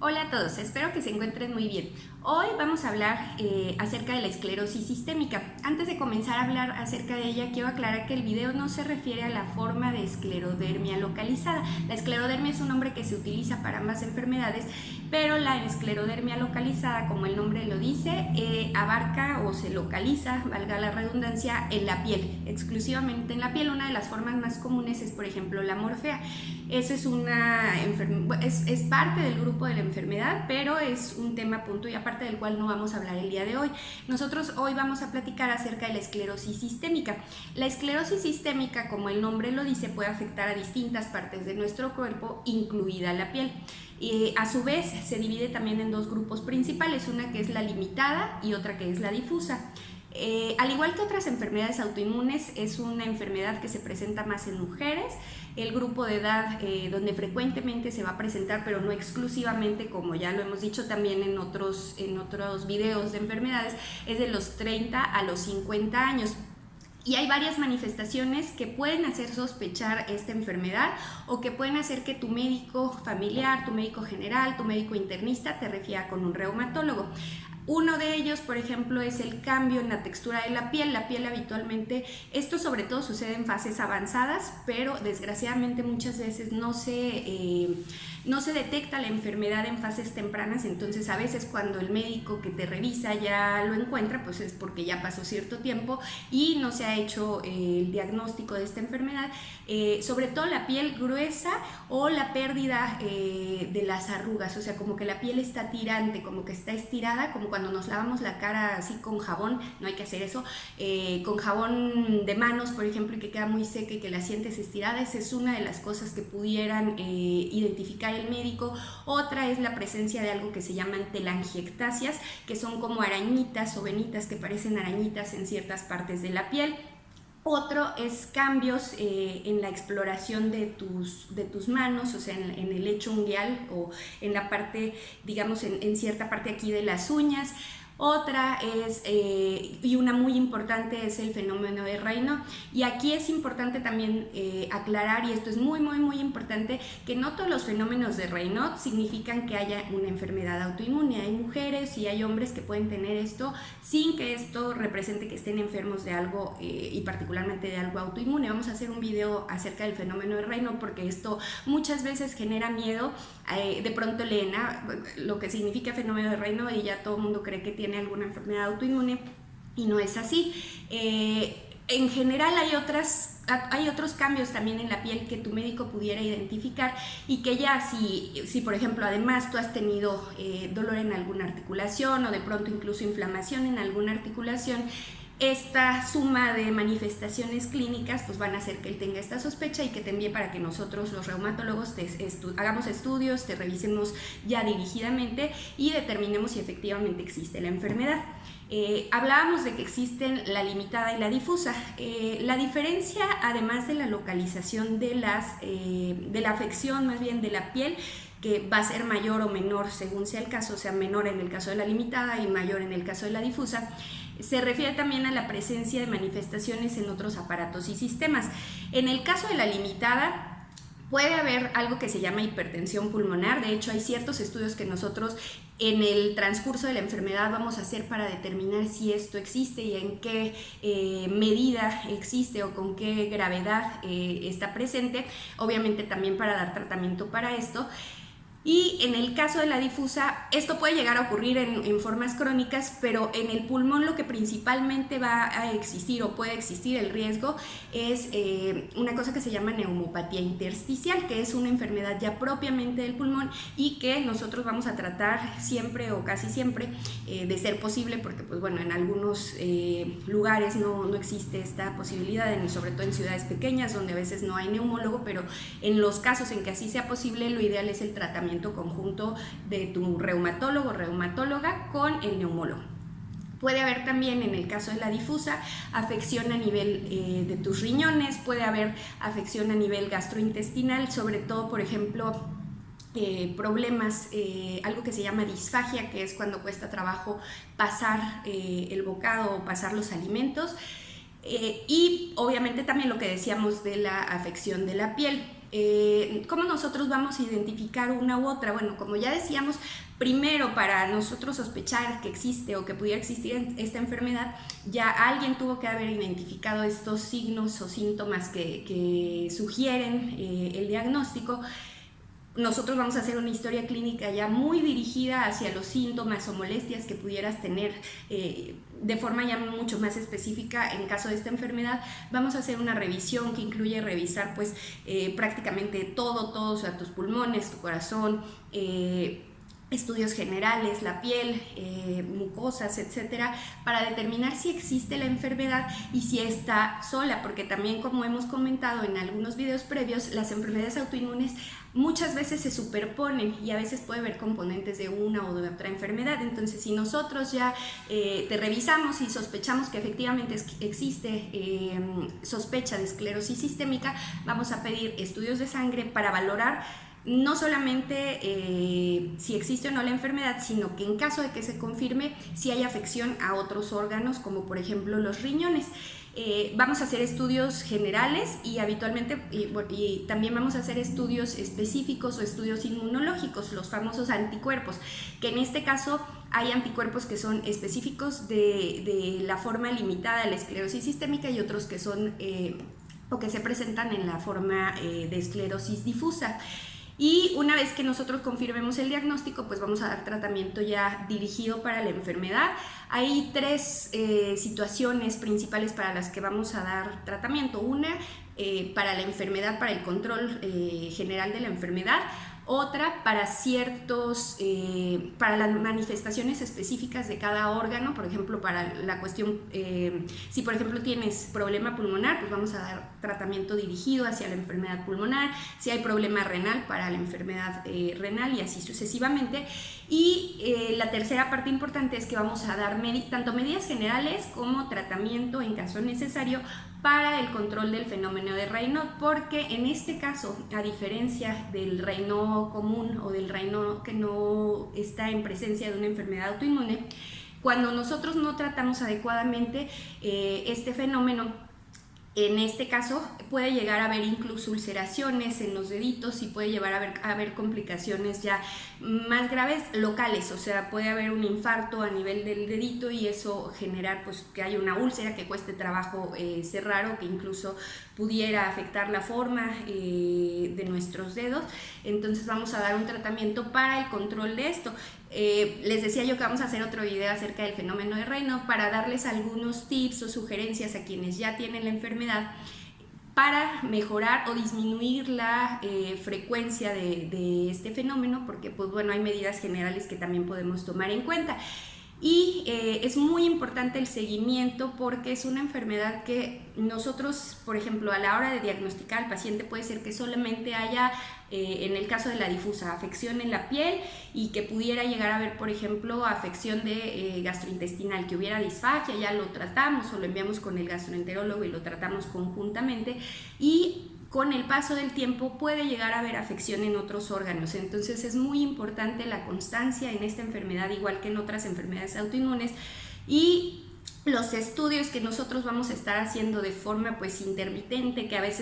Hola a todos, espero que se encuentren muy bien. Hoy vamos a hablar acerca de la esclerosis sistémica. Antes de comenzar a hablar acerca de ella, quiero aclarar que el video no se refiere a la forma de esclerodermia localizada. La esclerodermia es un nombre que se utiliza para ambas enfermedades, pero la esclerodermia localizada, como el nombre lo dice, abarca o se localiza, valga la redundancia, en la piel, exclusivamente en la piel. Una de las formas más comunes es, por ejemplo, la morfea. Esa es parte del grupo de la enfermedad, pero es un tema punto y aparte del cual no vamos a hablar el día de hoy. Nosotros hoy vamos a platicar acerca de la esclerosis sistémica. La esclerosis sistémica, como el nombre lo dice, puede afectar a distintas partes de nuestro cuerpo, incluida la piel. A su vez se divide también en dos grupos principales, una que es la limitada y otra que es la difusa. Al igual que otras enfermedades autoinmunes, es una enfermedad que se presenta más en mujeres. El grupo de edad donde frecuentemente se va a presentar, pero no exclusivamente, como ya lo hemos dicho también en otros videos de enfermedades, es de los 30 a los 50 años. Y hay varias manifestaciones que pueden hacer sospechar esta enfermedad o que pueden hacer que tu médico familiar, tu médico general, tu médico internista te refiera con un reumatólogo. Uno de ellos, por ejemplo, es el cambio en la textura de la piel. La piel habitualmente, esto sobre todo sucede en fases avanzadas, pero desgraciadamente muchas veces no se detecta la enfermedad en fases tempranas. Entonces a veces cuando el médico que te revisa ya lo encuentra, pues es porque ya pasó cierto tiempo y no se ha hecho el diagnóstico de esta enfermedad. Sobre todo la piel gruesa o la pérdida de las arrugas, o sea, como que la piel está tirante, como que está estirada, como cuando nos lavamos la cara así con jabón. No hay que hacer eso, con jabón de manos, por ejemplo, y que queda muy seca y que la sientes estirada. Esa es una de las cosas que pudieran identificar el médico. Otra es la presencia de algo que se llaman telangiectasias, que son como arañitas o venitas que parecen arañitas en ciertas partes de la piel. Otro es cambios en la exploración de tus manos, o sea, en el lecho ungueal o en la parte, digamos, en cierta parte aquí de las uñas. Otra es, y una muy importante, es el fenómeno de Raynaud. Y aquí es importante también aclarar, y esto es muy importante, que no todos los fenómenos de Raynaud significan que haya una enfermedad autoinmune. Hay mujeres y hay hombres que pueden tener esto sin que esto represente que estén enfermos de algo y particularmente de algo autoinmune. Vamos a hacer un video acerca del fenómeno de Raynaud porque esto muchas veces genera miedo. De pronto leen lo que significa fenómeno de Raynaud y ya todo el mundo cree que tiene alguna enfermedad autoinmune y no es así. En general hay otros cambios también en la piel que tu médico pudiera identificar y que ya si por ejemplo además tú has tenido dolor en alguna articulación o de pronto incluso inflamación en alguna articulación, esta suma de manifestaciones clínicas pues van a hacer que él tenga esta sospecha y que te envíe para que nosotros los reumatólogos hagamos estudios, te revisemos ya dirigidamente y determinemos si efectivamente existe la enfermedad. Hablábamos de que existen la limitada y la difusa. La diferencia, además de la localización de la afección más bien de la piel, que va a ser mayor o menor según sea el caso, o sea, menor en el caso de la limitada y mayor en el caso de la difusa, se refiere también a la presencia de manifestaciones en otros aparatos y sistemas. En el caso de la limitada, puede haber algo que se llama hipertensión pulmonar. De hecho, hay ciertos estudios que nosotros en el transcurso de la enfermedad vamos a hacer para determinar si esto existe y en qué medida existe o con qué gravedad está presente. Obviamente también para dar tratamiento para esto. Y en el caso de la difusa, esto puede llegar a ocurrir en formas crónicas, pero en el pulmón lo que principalmente va a existir o puede existir el riesgo es una cosa que se llama neumopatía intersticial, que es una enfermedad ya propiamente del pulmón y que nosotros vamos a tratar siempre o casi siempre, de ser posible, porque pues bueno, en algunos lugares no existe esta posibilidad, sobre todo en ciudades pequeñas donde a veces no hay neumólogo, pero en los casos en que así sea posible, lo ideal es el tratamiento conjunto de tu reumatólogo o reumatóloga con el neumólogo. Puede haber también, en el caso de la difusa, afección a nivel de tus riñones, puede haber afección a nivel gastrointestinal, sobre todo, por ejemplo, problemas, algo que se llama disfagia, que es cuando cuesta trabajo pasar el bocado o pasar los alimentos, y obviamente también lo que decíamos de la afección de la piel. ¿Cómo nosotros vamos a identificar una u otra? Bueno, como ya decíamos, primero para nosotros sospechar que existe o que pudiera existir esta enfermedad, ya alguien tuvo que haber identificado estos signos o síntomas que sugieren el diagnóstico. Nosotros vamos a hacer una historia clínica ya muy dirigida hacia los síntomas o molestias que pudieras tener de forma ya mucho más específica en caso de esta enfermedad. Vamos a hacer una revisión que incluye revisar pues prácticamente todo, o sea, tus pulmones, tu corazón, estudios generales, la piel, mucosas, etcétera, para determinar si existe la enfermedad y si está sola, porque también, como hemos comentado en algunos videos previos, las enfermedades autoinmunes muchas veces se superponen y a veces puede haber componentes de una o de otra enfermedad. Entonces, si nosotros ya te revisamos y sospechamos que efectivamente existe sospecha de esclerosis sistémica, vamos a pedir estudios de sangre para valorar no solamente si existe o no la enfermedad, sino que en caso de que se confirme si hay afección a otros órganos, como por ejemplo los riñones. Vamos a hacer estudios generales y habitualmente y también vamos a hacer estudios específicos o estudios inmunológicos, los famosos anticuerpos, que en este caso hay anticuerpos que son específicos de la forma limitada de la esclerosis sistémica y otros que son o que se presentan en la forma de esclerosis difusa. Y una vez que nosotros confirmemos el diagnóstico, pues vamos a dar tratamiento ya dirigido para la enfermedad. Hay tres situaciones principales para las que vamos a dar tratamiento. Una, para la enfermedad, para el control general de la enfermedad. Otra para para las manifestaciones específicas de cada órgano, por ejemplo, para la cuestión, si por ejemplo tienes problema pulmonar, pues vamos a dar tratamiento dirigido hacia la enfermedad pulmonar. Si hay problema renal, para la enfermedad renal y así sucesivamente. Y la tercera parte importante es que vamos a dar tanto medidas generales como tratamiento en caso necesario para el control del fenómeno de Raynaud, porque en este caso, a diferencia del Raynaud común o del Raynaud que no está en presencia de una enfermedad autoinmune, cuando nosotros no tratamos adecuadamente este fenómeno, en este caso puede llegar a haber incluso ulceraciones en los deditos y puede llevar a haber complicaciones ya más graves locales, o sea, puede haber un infarto a nivel del dedito y eso generar pues que haya una úlcera que cueste trabajo cerrar o que incluso pudiera afectar la forma de nuestros dedos. Entonces vamos a dar un tratamiento para el control de esto. Les decía yo que vamos a hacer otro video acerca del fenómeno de Raynaud para darles algunos tips o sugerencias a quienes ya tienen la enfermedad para mejorar o disminuir la frecuencia de este fenómeno, porque pues bueno, hay medidas generales que también podemos tomar en cuenta. Y es muy importante el seguimiento porque es una enfermedad que nosotros, por ejemplo, a la hora de diagnosticar al paciente puede ser que solamente haya, en el caso de la difusa, afección en la piel y que pudiera llegar a haber, por ejemplo, afección de gastrointestinal, que hubiera disfagia, ya lo tratamos o lo enviamos con el gastroenterólogo y lo tratamos conjuntamente, y con el paso del tiempo puede llegar a haber afección en otros órganos. Entonces es muy importante la constancia en esta enfermedad, igual que en otras enfermedades autoinmunes, y los estudios que nosotros vamos a estar haciendo de forma pues intermitente, que a veces